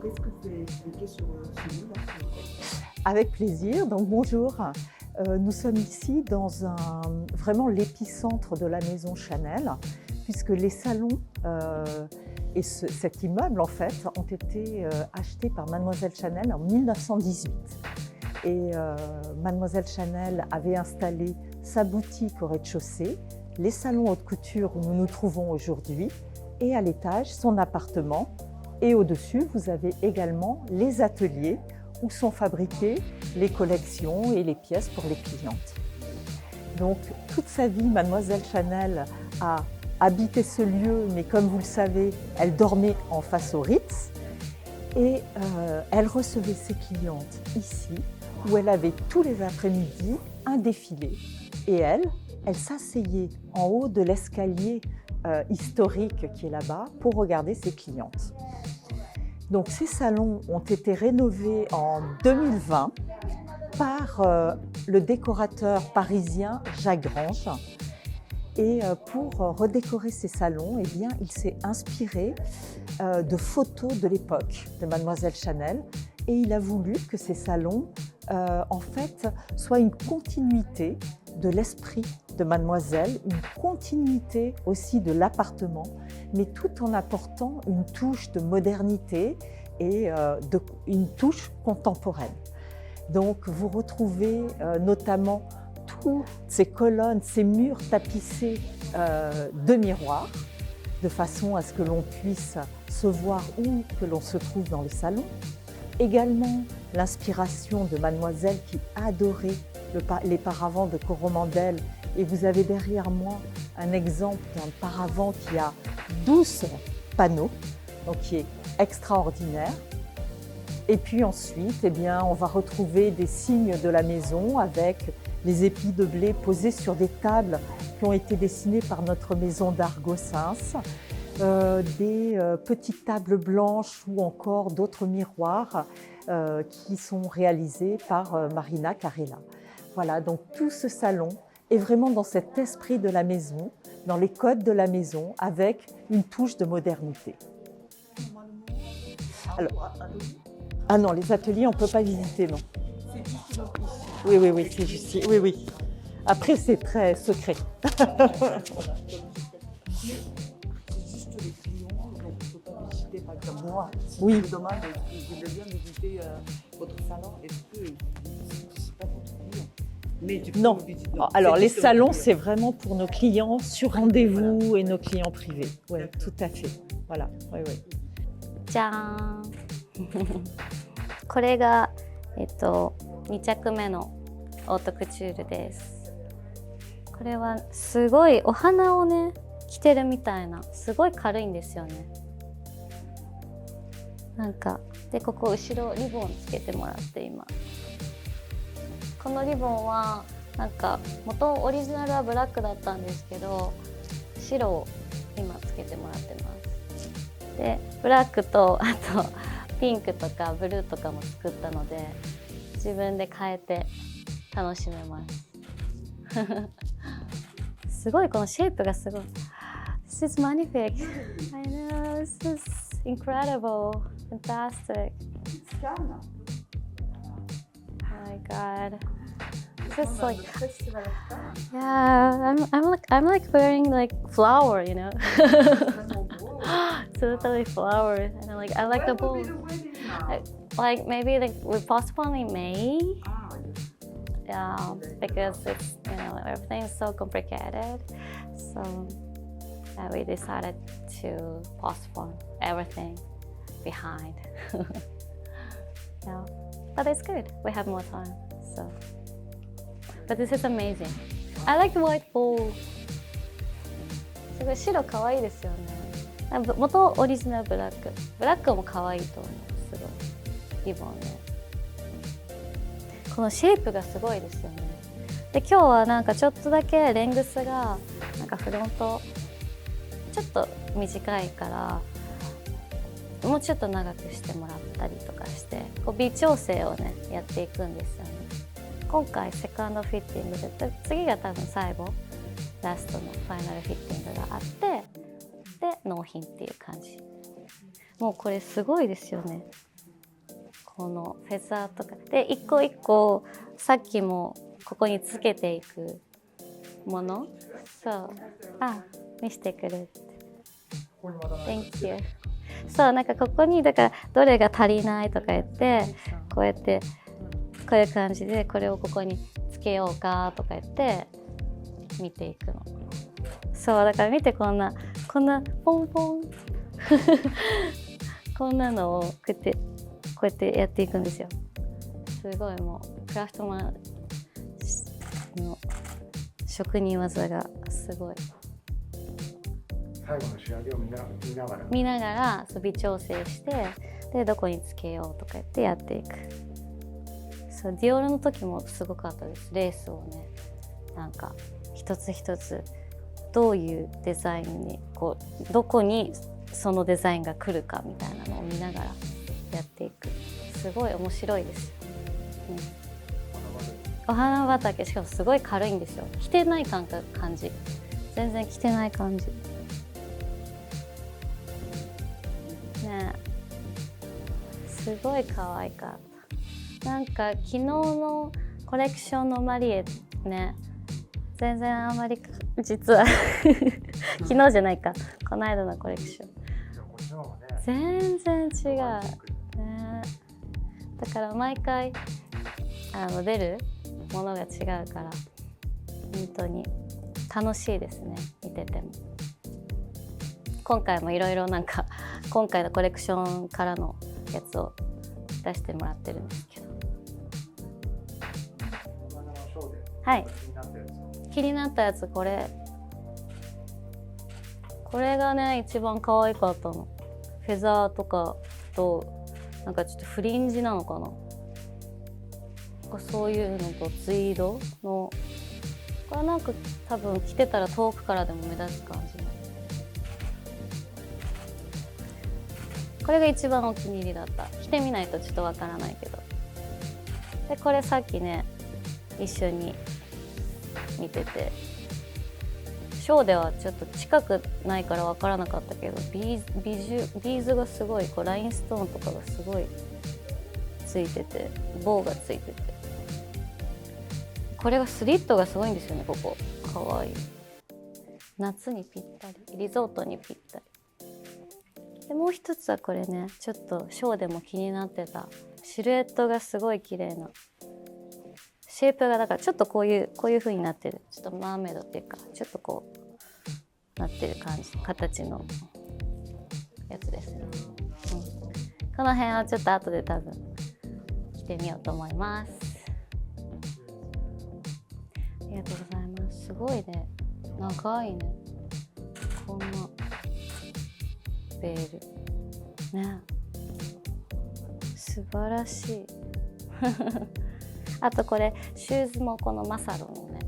qu'est-ce que vous pouvez expliquer sur chez nous là, Avec plaisir. Donc bonjour. Nous sommes ici dans vraiment l'épicentre de la maison Chanel, puisque les salons et cet immeuble en fait ont été achetés par Mademoiselle Chanel en 1918. Et Mademoiselle Chanel avait installé sa boutique au rez-de-chaussée, les salons haute couture où nous nous trouvons aujourd'hui, et à l'étage son appartement. Et au-dessus, vous avez également les ateliers où sont fabriquées les collections et les pièces pour les clientes. Donc, toute sa vie, Mademoiselle Chanel a habité ce lieu, mais comme vous le savez, elle dormait en face au Ritz et elle recevait ses clientes ici, où elle avait tous les après-midi un défilé. Et elle s'asseyait en haut de l'escalier historique qui est là-bas pour regarder ses clientes. Donc ces salons ont été rénovés en 2020 par le décorateur parisien Jacques Grange. Et pour redécorer ces salons, eh bien, il s'est inspiré de photos de l'époque de Mademoiselle Chanel et il a voulu que ces salons en fait soient une continuité de l'esprit de Mademoiselle, une continuité aussi de l'appartement, mais tout en apportant une touche de modernité et une touche contemporaine. Donc vous retrouvez notamment toutes ces colonnes, ces murs tapissés de miroirs, de façon à ce que l'on puisse se voir où que l'on se trouve dans le salon. Également l'inspiration de Mademoiselle qui adorait les paravents de Coromandel. Et vous avez derrière moi un exemple d'un paravent qui a 12 panneaux, donc qui est extraordinaire. Et puis ensuite, eh bien, on va retrouver des signes de la maison avec les épis de blé posés sur des tables qui ont été dessinées par notre maison d'art Gossens, des petites tables blanches ou encore d'autres miroirs qui sont réalisés par Marina Carella. Voilà, donc tout ce salon est vraiment dans cet esprit de la maison, dans les codes de la maison, avec une touche de modernité. Alors, ah non, les ateliers, on ne peut pas visiter, non. C'est juste une office. Oui, c'est juste ici. Oui. Après, c'est très secret. Mais c'est juste les clients, donc on ne peut pas visiter, par exemple moi. Si Oui. je vous demande, je voudrais bien visiter votre salon, est-ce que c'est pas votre client? Mais tu peux Non. le visiter. Alors, C'est les juste le salons, client. c'est vraiment pour nos clients sur rendez-vous Voilà. et nos clients privés. Oui, D'accord. tout à fait. Voilà, oui. じゃーんこれが、2着目のオートクチュールです。これはすごいお花をね着てるみたいな、すごい軽いんですよね。なんかでここ後ろリボンつけてもらって今このリボンはなんか元オリジナルはブラックだったんですけど白を今つけてもらってます。でブラックとあとピンクとかブルーとかも作ったので自分で変えて楽しめますすごいこのシェイプがすごい This is magnific I know, this is incredible fantastic Cannes. oh my god this is like Le festival à Cannes, yeah I'm like wearing like flower you know c'est vraiment beau. totally flower and I like the When will bowl be the wedding now? like maybe like we postpone in May Ah, yeah, because it's everything is so complicated so we decided to postpone everything behind yeah but it's good we have more time so but this is amazing I like the white bowl すごい白可愛いですよね元オリジナルブラックも可愛いと思うすごいリボンねこのシェイプがすごいですよねで今日はなんかちょっとだけレングスがなんかフロントちょっと短いからもうちょっと長くしてもらったりとかしてこう微調整をねやっていくんですよね今回セカンドフィッティングで次が多分最後ラストのファイナルフィッティングがあってで納品っていう感じもうこれすごいですよねこのフェザーとかで一個一個さっきもここにつけていくもの、そう見せてくれて Thank you。 そうなんかここにだからどれが足りないとか言ってこうやってこういう感じでこれをここにつけようかとか言って見ていくの。そうだから見てこんなポンポンこんなのをこうやってやっていくんですよ。すごいもうクラフトマンの職人技がすごい。最後の仕上げを見ながら微調整してでどこにつけようとか言ってやっていく。そうディオールの時もすごかったです。レースをねなんか一つ一つどういうデザインにこうどこにそのデザインが来るかみたいなのを見ながらやっていく。すごい面白いですよ、お花畑しかもすごい軽いんですよ。着てない感じ全然着てない感じねえすごい可愛かった。なんか昨日のコレクションのマリエね全然あまり実は昨日じゃないかこの間のコレクション全然違う、ね、だから毎回出るものが違うから本当に楽しいですね見てても。今回もいろいろなんか今回のコレクションからのやつを出してもらってるんですけど、はい気になったやつこれがね一番可愛かったの。フェザーとかとなんかちょっとフリンジなのかな、そういうのとツイードのこれなんか多分着てたら遠くからでも目立つ感じのこれが一番お気に入りだった。着てみないとちょっとわからないけど。でこれさっきね一緒に見ててショーではちょっと近くないからわからなかったけどビーズがすごいこうラインストーンとかがすごいついてて棒がついててこれがスリットがすごいんですよね。ここかわいい。夏にぴったりリゾートにぴったりでもう一つはこれねちょっとショーでも気になってたシルエットがすごい綺麗なシェイプがだからちょっとこういう風になってるちょっとマーメイドっていうかちょっとこうなってる感じ形のやつですね、この辺はちょっと後で多分着てみようと思います。ありがとうございます。すごいね長いねこんなベールね素晴らしいあとこれシューズもこのマサロのね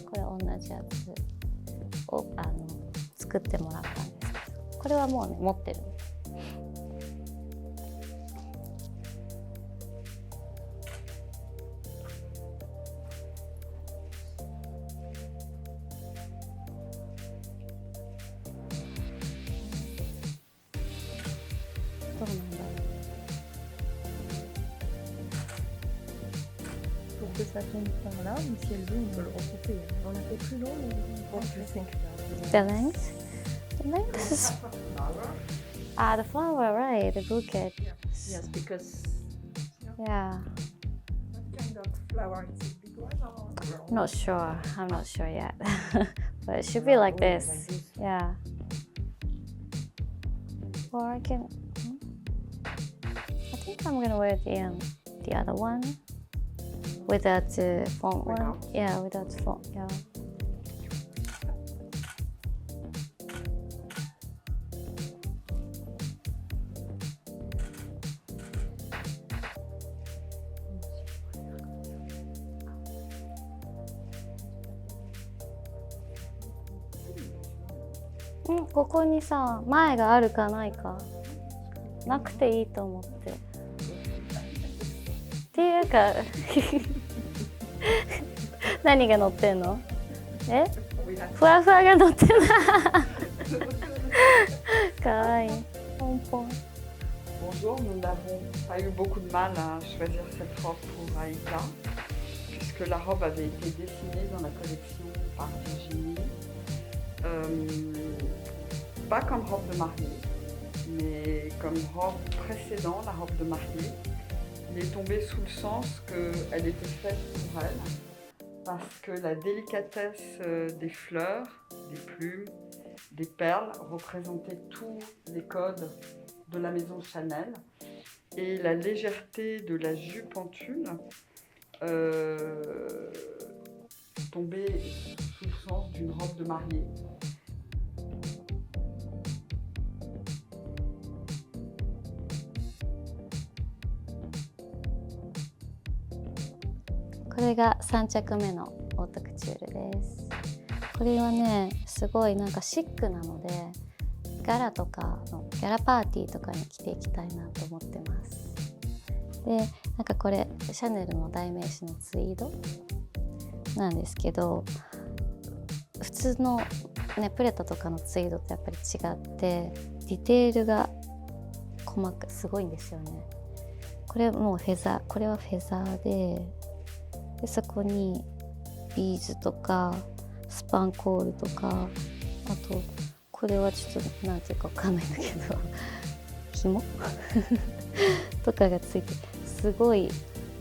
これ同じやつを作ってもらったんですけどこれはもうね持ってるどうなんだろう。Pour que ça tombe par là, mais si elle veut, on peut le recouper. On l'a fait plus long, mais bon, je sais que The length? The length is... the flower, right, the bouquet. Yes, because Yeah, What kind of flower? It's a big one or? not sure. I'm not sure yet. But it should be like this. Yeah. Or I can... I think I'm gonna wear the other one. Without the font one. Without? Yeah, without the font, yeah.うん、ここにさ、前があるかないかなくていいと思って。っていうか何が乗ってんの？え？ふわふわが乗ってないかわいい。ポンポン。Bonjour, nous n'avons pas eu beaucoup de mal à choisir cette robe pour Aïda, puisque la robe avait été dessinée dans la collection par Virginie. Pas comme robe de mariée, mais comme robe précédente, la robe de mariée. Il est tombé sous le sens qu'elle était faite pour elle, parce que la délicatesse des fleurs, des plumes, des perles représentait tous les codes de la maison Chanel, et la légèreté de la jupe en tulle tombait sous le sens d'une robe de mariée.これが3着目のオートクチュールです。これはねすごいなんかシックなのでギャラとかのギャラパーティーとかに着ていきたいなと思ってます。でなんかこれシャネルの代名詞のツイードなんですけど、普通のねプレタとかのツイードとやっぱり違ってディテールが細かいすごいんですよね。これもうフェザー、これはフェザーでそこにビーズとかスパンコールとか、あとこれはちょっと何ていうか分かんないんだけど紐とかがついてすごい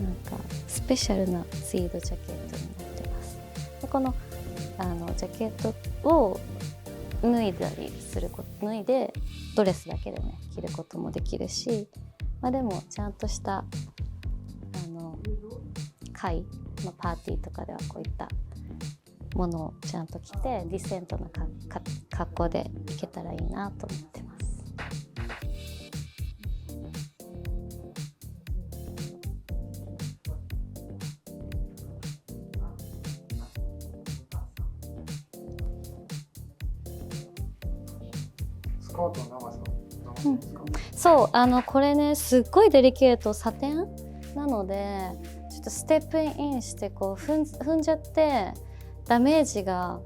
なんかスペシャルなツイードジャケットになってます。でこのジャケットを脱いだりすること脱いでドレスだけでね着ることもできるし、でもちゃんとした会のパーティーとかではこういったものをちゃんと着てディセントな格好でいけたらいいなと思ってます。スカートは長さですか？そうこれねすっごいデリケートサテンなのでちょっとステップインしてこう踏んじゃってダメージが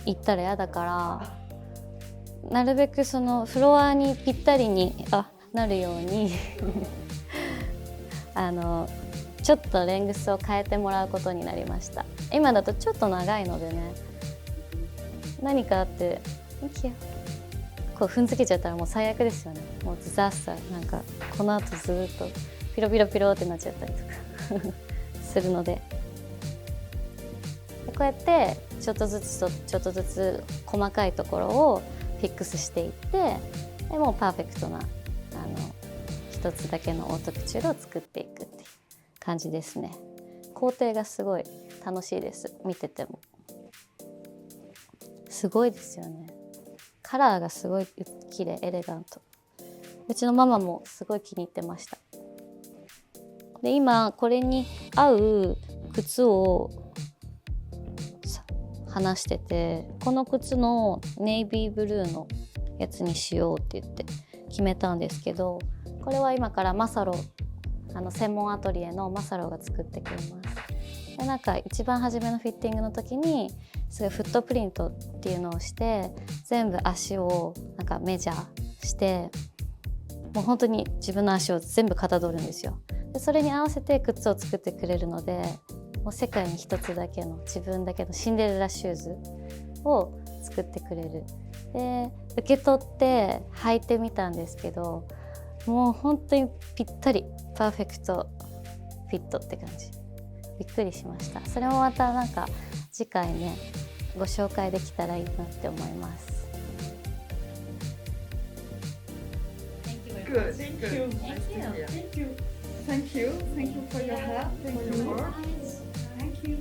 いったら嫌だからなるべくそのフロアにぴったりになるようにちょっとレングスを変えてもらうことになりました。今だとちょっと長いのでね、何かあってこう踏んづけちゃったらもう最悪ですよね。もうディザスター、なんかこの後ずっとピロピロピロってなっちゃったりとかするので、こうやってちょっとずつ細かいところをフィックスしていって、でもうパーフェクトな一つだけのオートクチュールを作っていくっていう感じですね。工程がすごい楽しいです。見ててもすごいですよね。カラーがすごい綺麗、エレガント。うちのママもすごい気に入ってました。で今これに合う靴を話してて、この靴のネイビーブルーのやつにしようって言って決めたんですけど、これは今からマサロ専門アトリエのマサロが作ってくれます。でなんか一番初めのフィッティングの時にすごいフットプリントっていうのをして全部足をなんかメジャーしてもう本当に自分の足を全部かたどるんですよ。でそれに合わせて靴を作ってくれるので、もう世界に一つだけの自分だけのシンデレラシューズを作ってくれる。で受け取って履いてみたんですけど、もう本当にぴったりパーフェクトフィットって感じ。びっくりしました。それもまたなんか次回ねご紹介できたらいいなって思います。Good. Thank you. Thank you for your help. Thank you. Thank you.